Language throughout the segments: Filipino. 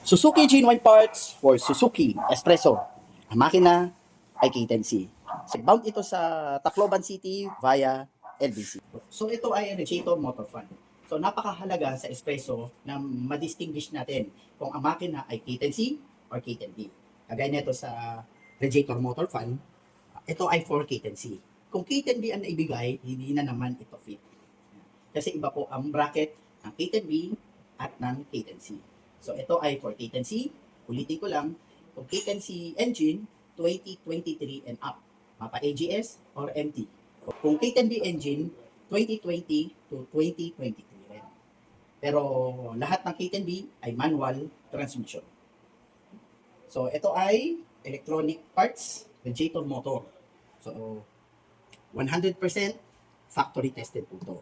Suzuki Genuine Parts for Suzuki Espresso. Ang makina ay K10C. Bound ito sa Tacloban City via LBC. So ito ay Rechato Motor Fan. So napakahalaga sa Espresso na ma-distinguish natin kung ang makina ay K10C or K10B. Kagaya nito sa Rechator Motor Fan, ito ay for K10C. Kung K10B ang naibigay, hindi na naman ito fit. Kasi iba po ang bracket ng K10B at ng K10C. So ito ay for K10C. Ulitin ko lang, kung K10C engine, 2023 and up. Mapa AGS or MT. Kung K10B engine, 2020 to 2023 rin. Pero lahat ng K10B ay manual transmission. So ito ay electronic parts, radiator motor. So 100% factory tested po ito.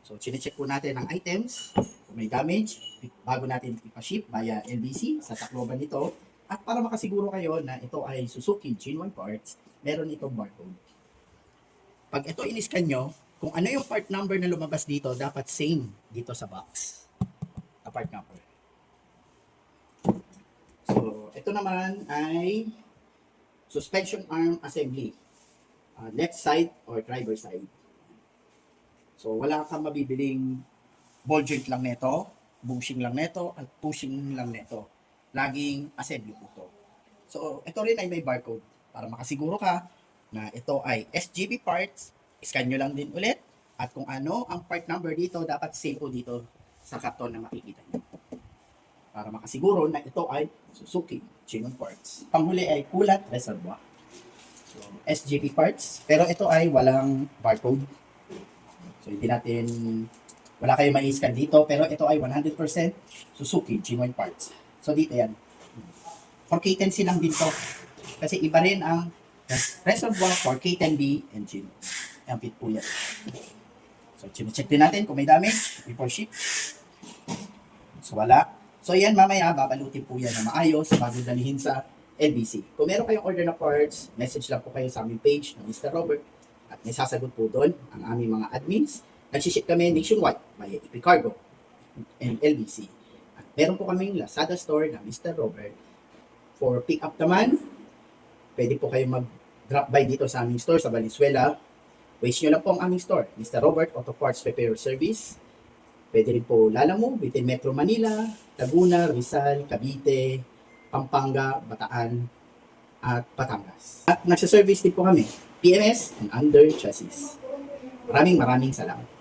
So, chinecheck po natin ang items, kung may damage, bago natin ipaship via LBC sa Tacloban nito. At para makasiguro kayo na ito ay Suzuki Genuine Parts, meron itong barcode. Pag ito in-scan nyo, kung ano yung part number na lumabas dito, dapat same dito sa box. A part number. So, ito naman ay suspension arm assembly. Left side or driver side. So, wala kang mabibiling ball joint lang neto, bushing lang neto, at pushing lang neto. Laging assembly po ito. So, ito rin ay may barcode. Para makasiguro ka na ito ay SGB parts, scan nyo lang din ulit. At kung ano ang part number dito, dapat same po dito sa karton na makikita nyo. Para makasiguro na ito ay Suzuki Genuine Parts. Panghuli ay kulat reservoir. So, SGB parts. Pero ito ay walang barcode. So, hindi natin, wala kayong ma-scan dito, pero ito ay 100% Suzuki Genuine Parts. So, dito yan. For K10C lang dito. Kasi iba rin ang reservoir for K10B engine. Ayan, fit po yan. So, check din natin kung may damage before ship. So, wala. So, yan, mamaya, babalutin po yan na maayos bago dalihin sa LBC. Kung meron kayong order na parts, message lang po kayo sa aming page ng Mr. Robert. At may sasagot po doon ang aming mga admins. Nagsiship kami nationwide by EP Cargo and LBC. At meron po kaming Lazada store na Mr. Robert. For pick up naman, pwede po kayo mag-drop by dito sa aming store sa Valenzuela. Waste nyo lang po ang aming store, Mr. Robert Auto Parts Repair Service. Pwede rin po Lalamo, within Metro Manila, Laguna, Rizal, Cavite, Pampanga, Bataan, at Batangas. At nagsa-service din po kami, PMS and under chassis. Maraming salamat.